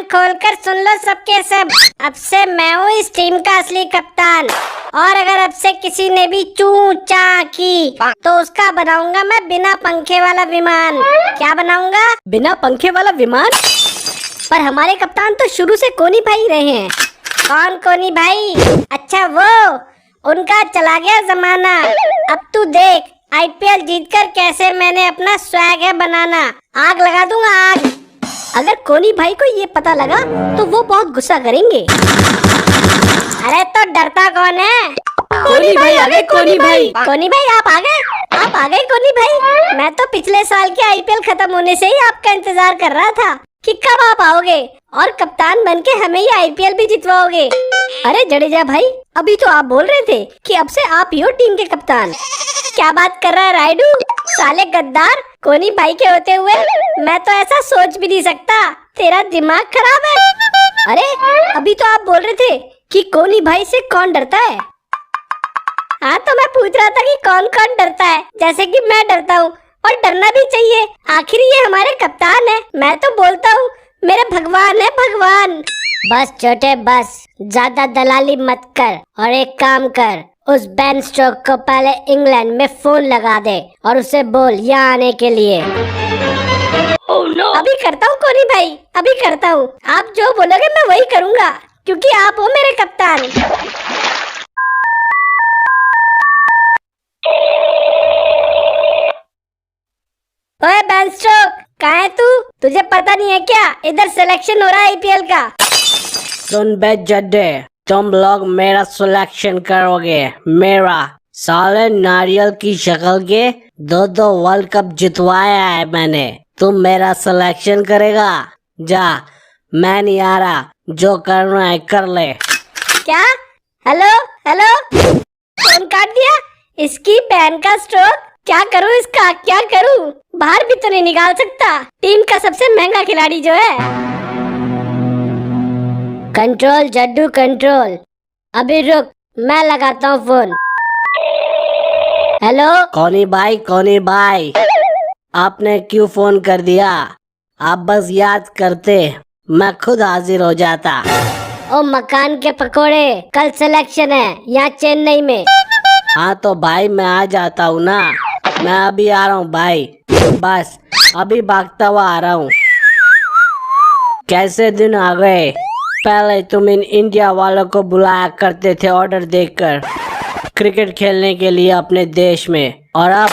खोलकर सुन लो सबके सब। अब से मैं हूँ इस टीम का असली कप्तान, और अगर अब से किसी ने भी चू चा की तो उसका बनाऊंगा मैं बिना पंखे वाला विमान। क्या बनाऊंगा? बिना पंखे वाला विमान? पर हमारे कप्तान तो शुरू से कोनी भाई रहे हैं। कौन कोनी भाई? अच्छा वो, उनका चला गया जमाना। अब तू देख आईपीएल जीतकर कैसे मैंने अपना स्वैग है बनाना। आग लगा दूंगा आग। अगर कोनी भाई को ये पता लगा तो वो बहुत गुस्सा करेंगे। अरे तो डरता कौन है? कोनी भाई आ गए, कोनी भाई। कोनी भाई आप आ गए? आप आ गए कोनी भाई? मैं तो पिछले साल के आईपीएल खत्म होने से ही आपका इंतजार कर रहा था कि कब आप आओगे और कप्तान बनके हमें ये आईपीएल भी जितवाओगे। अरे जडेजा भाई, अभी तो आप बोल रहे थे कि अब से आप ही हो टीम के कप्तान। क्या बात कर रहा है राइडू? साले गद्दार, कोनी भाई के होते हुए मैं तो ऐसा सोच भी नहीं सकता। तेरा दिमाग खराब है। अरे अभी तो आप बोल रहे थे कि कोनी भाई से कौन डरता है। हाँ तो मैं पूछ रहा था कि कौन कौन डरता है, जैसे कि मैं डरता हूँ, और डरना भी चाहिए, आखिर ये हमारे कप्तान है। मैं तो बोलता हूँ मेरे भगवान है भगवान। बस छोटे बस, ज्यादा दलाली मत कर और एक काम कर, उस बेन स्टोक को पहले इंग्लैंड में फोन लगा दे और उसे बोल यहाँ आने के लिए। Oh no! अभी करता हूँ कोनी भाई, अभी करता हूँ। आप जो बोलोगे मैं वही करूँगा, क्योंकि आप हो मेरे कप्तान। ओए बेन स्टोक, कहाँ है तू? तुझे पता नहीं है क्या इधर सिलेक्शन हो रहा है आईपीएल का? सुन बे जड्डे, तुम लोग मेरा सिलेक्शन करोगे। मेरा साले नारियल की शक्ल के दो वर्ल्ड कप जितवाया है मैंने। तुम मेरा सिलेक्शन करेगा? जा, मैं नहीं आ रहा, जो करना है कर ले। क्या? हेलो हेलो, फोन काट दिया। इसकी बहन का स्ट्रोक। क्या करूँ इसका, क्या करूँ? बाहर भी तो नहीं निकाल सकता, टीम का सबसे महंगा खिलाड़ी जो है। कंट्रोल जड्डू कंट्रोल, अभी रुक, मैं लगाता हूँ फोन। हेलो कोनी भाई, आपने क्यों फोन कर दिया? आप बस याद करते, मैं खुद हाजिर हो जाता। ओ मकान के पकोड़े, कल सिलेक्शन है यहाँ चेन्नई में। हाँ तो भाई मैं आ जाता हूँ ना, मैं अभी आ रहा हूँ भाई, बस अभी भागता हुआ आ रहा हूँ। कैसे दिन आ गए? पहले तुम इन इंडिया वालों को बुलाया करते थे ऑर्डर देकर क्रिकेट खेलने के लिए अपने देश में, और अब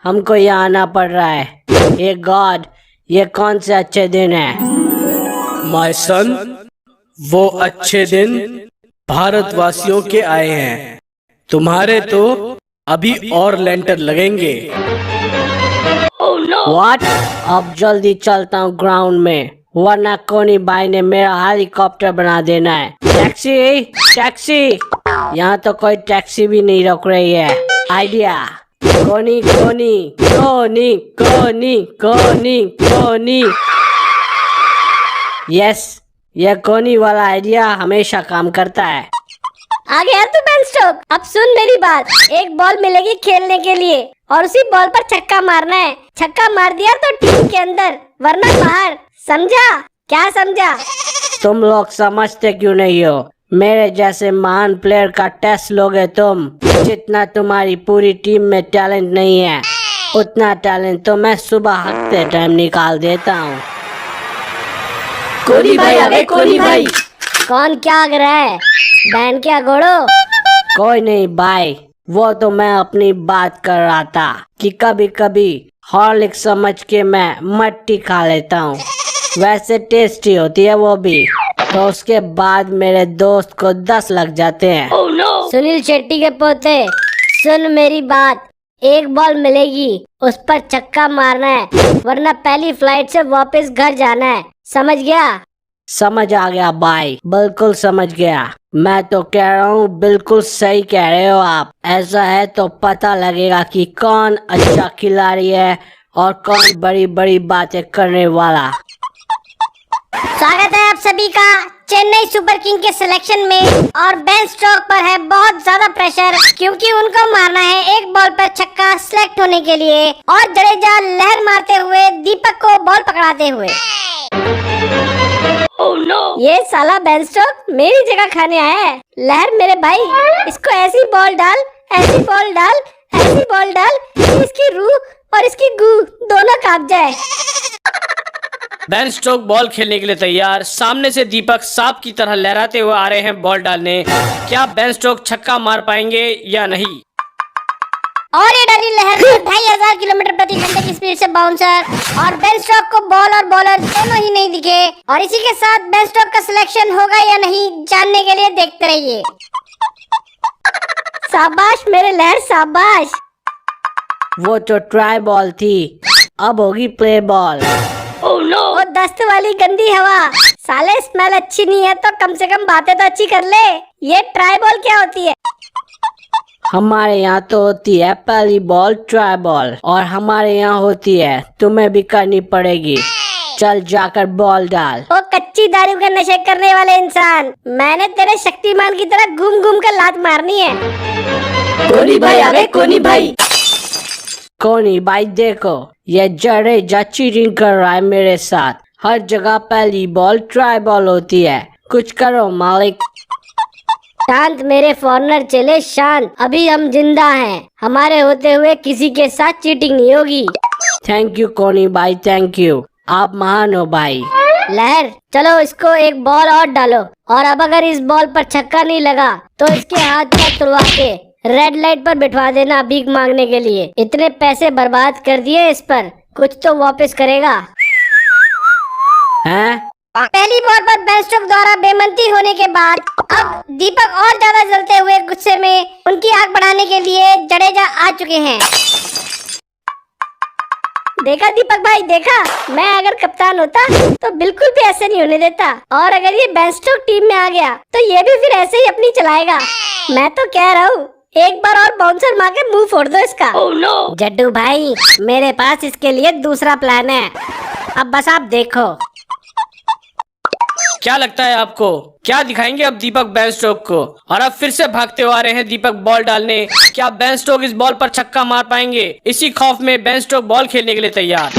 हमको यहाँ आना पड़ रहा है। ये गॉड, ये कौन से अच्छे दिन है? माय सन, वो अच्छे दिन भारतवासियों के आए हैं। तुम्हारे तो अभी और लेंटर लगेंगे। व्हाट? अब जल्दी चलता हूँ ग्राउंड में, वरना कोनी भाई ने मेरा हेलीकॉप्टर बना देना है। टैक्सी टैक्सी, यहाँ तो कोई टैक्सी भी नहीं रोक रही है। आइडिया, कोनी कोनी कोनी कोनी कोनी कोनी। यस, यह कोनी वाला आइडिया हमेशा काम करता है। आ गया तू बेन स्टोक। अब सुन मेरी बात, एक बॉल मिलेगी खेलने के लिए और उसी बॉल पर छक्का मारना है। छक्का मार दिया तो टीम के अंदर, वरना बाहर। समझा? क्या समझा? तुम लोग समझते क्यों नहीं हो? मेरे जैसे महान प्लेयर का टेस्ट लोगे तुम। जितना तुम्हारी पूरी टीम में टैलेंट नहीं है, उतना टैलेंट तो मैं सुबह हकते टाइम निकाल देता हूँ। कोनी भाई आ गए, कोनी भाई। कौन क्या आग रहा है? बहन क्या घोड़ो? कोई नहीं भाई, वो तो मैं अपनी बात कर रहा था कि कभी कभी हॉर्लिक्स समझ के मैं मट्टी खा लेता हूँ। वैसे टेस्टी होती है वो भी, तो उसके बाद मेरे दोस्त को 10 लग जाते हैं। Oh no! सुनील शेट्टी के पोते, सुन मेरी बात, एक बॉल मिलेगी, उस पर छक्का मारना है, वरना पहली फ्लाइट से वापस घर जाना है। समझ गया? समझ आ गया भाई, बिल्कुल समझ गया। मैं तो कह रहा हूँ बिल्कुल सही कह रहे हो आप। ऐसा है तो पता लगेगा कि कौन अच्छा खिलाड़ी है और कौन बड़ी बड़ी बातें करने वाला। स्वागत है आप सभी का चेन्नई सुपर किंग के सिलेक्शन में। और बेन स्टोक पर है बहुत ज्यादा प्रेशर, क्योंकि उनको मारना है एक बॉल पर छक्का सिलेक्ट होने के लिए, और जडेजा लहर मारते हुए दीपक को बॉल पकड़ाते हुए। Oh no! ये साला बेन स्टोक मेरी जगह खाने आया है। लहर मेरे भाई, इसको ऐसी बॉल डाल, ऐसी बॉल डाल, ऐसी बॉल डाल कि इसकी रूह और इसकी गू दोनों कांप जाए। बेन स्टोक बॉल खेलने के लिए तैयार। सामने से दीपक सांप की तरह लहराते हुए आ रहे हैं बॉल डालने। क्या बेन स्टोक छक्का मार पाएंगे या नहीं? और ये डाली लहर में 2500 किलोमीटर प्रति घंटे की स्पीड से बाउंसर, और बेन स्टोक को बॉल और बॉलर दोनों ही नहीं दिखे। और इसी के साथ बेन स्टोक का सिलेक्शन होगा या नहीं जानने के लिए देखते रहिए। शाबाश मेरे लहर, शाबाश। वो तो ट्राई बॉल थी, अब होगी प्ले बॉल। वो दस्त वाली गंदी हवा, साले स्मेल अच्छी नहीं है तो कम से कम बातें तो अच्छी कर ले। ये ट्राई बॉल क्या होती है? हमारे यहाँ तो होती है पहली बॉल ट्राई बॉल, और हमारे यहाँ होती है तुम्हें भी करनी पड़ेगी। चल जाकर बॉल डाल। ओ कच्ची दारू के नशे करने वाले इंसान, मैंने तेरे शक्तिमान की तरह घूम घूम कर लात मारनी है। कोनी भाई आ गए, कोनी भाई। कोनी भाई देखो, ये जडेजा चीटिंग कर रहा है मेरे साथ। हर जगह पहली बॉल ट्राई बॉल होती है, कुछ करो मालिक। शांत मेरे फॉरनर चले, शांत। अभी हम जिंदा हैं, हमारे होते हुए किसी के साथ चीटिंग नहीं होगी। थैंक यू कोनी भाई, थैंक यू, आप महान हो भाई। लहर चलो इसको एक बॉल और डालो, और अब अगर इस बॉल पर छक्का नहीं लगा तो इसके हाथ पर तुड़वा के रेड लाइट पर बिठवा देना भीख मांगने के लिए। इतने पैसे बर्बाद कर दिए इस पर, कुछ तो वापस करेगा। हैं? पहली बॉल पर बेन स्टोक द्वारा बेमंती होने के बाद अब दीपक और ज्यादा जलते हुए गुस्से में उनकी आग बढ़ाने के लिए जडेजा आ चुके हैं। देखा दीपक भाई, देखा, मैं अगर कप्तान होता तो बिल्कुल भी ऐसे नहीं होने देता। और अगर ये बेन स्टोक टीम में आ गया तो ये भी फिर ऐसे ही अपनी चलाएगा। मैं तो कह रहा हूँ एक बार और बाउंसर मार के मुंह फोड़ दो इसका। जड्डू भाई मेरे पास इसके लिए दूसरा प्लान है, अब बस आप देखो। क्या लगता है आपको, क्या दिखाएंगे अब दीपक बेन स्टोक को? और अब फिर से भागते हुए आ रहे हैं दीपक बॉल डालने। क्या बेन स्टोक इस बॉल पर छक्का मार पाएंगे? इसी खौफ में बेन स्टोक बॉल खेलने के लिए तैयार।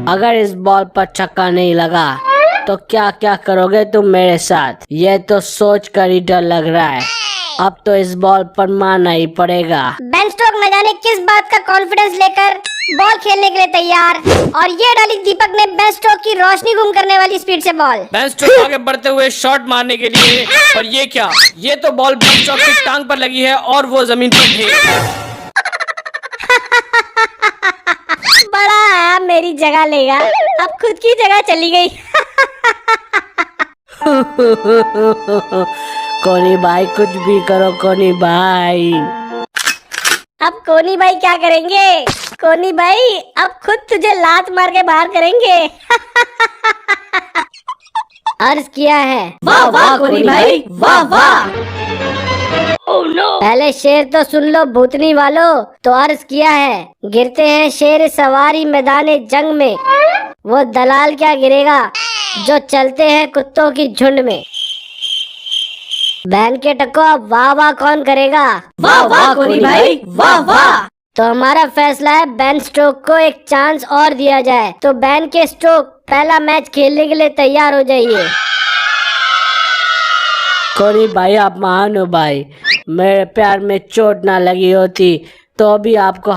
अगर इस बॉल पर छक्का नहीं लगा तो क्या क्या करोगे तुम मेरे साथ? ये तो सोच कर ही डर लग रहा है। अब तो इस बॉल पर मारना ही पड़ेगा। बेन स्टोक न जाने किस बात का कॉन्फिडेंस लेकर बॉल खेलने के लिए तैयार, और ये डाली दीपक ने बेन स्टोक की रोशनी गुम करने वाली स्पीड से बॉल। बेन स्टोक आगे बढ़ते हुए शॉट मारने के लिए, और ये क्या, ये तो बॉल बेन स्टोक की टांग पर लगी है और वो जमीन पर ढेर। बड़ा आया मेरी जगह लेगा, अब खुद की जगह चली गई। कोनी भाई कुछ भी करो कोनी भाई। अब कोनी भाई क्या करेंगे? कोनी भाई अब खुद तुझे लात मार के बाहर करेंगे। अर्ज किया है। वाह वाह कोनी भाई, वाह वाह। पहले शेर तो सुन लो भूतनी वालों। तो अर्ज किया है, गिरते हैं शेर सवारी मैदाने जंग में, वो दलाल क्या गिरेगा जो चलते हैं कुत्तों की झुंड में। बहन के टक्को अब वाह वाह कौन करेगा? वाह वाह कोनी भाई, वाह वाह। तो हमारा फैसला है बेन स्टोक को एक चांस और दिया जाए। तो बेन के स्टोक पहला मैच खेलने के लिए तैयार हो जाइए। कोनी भाई आप महान हो भाई, मेरे प्यार में चोट ना लगी होती तो भी आपको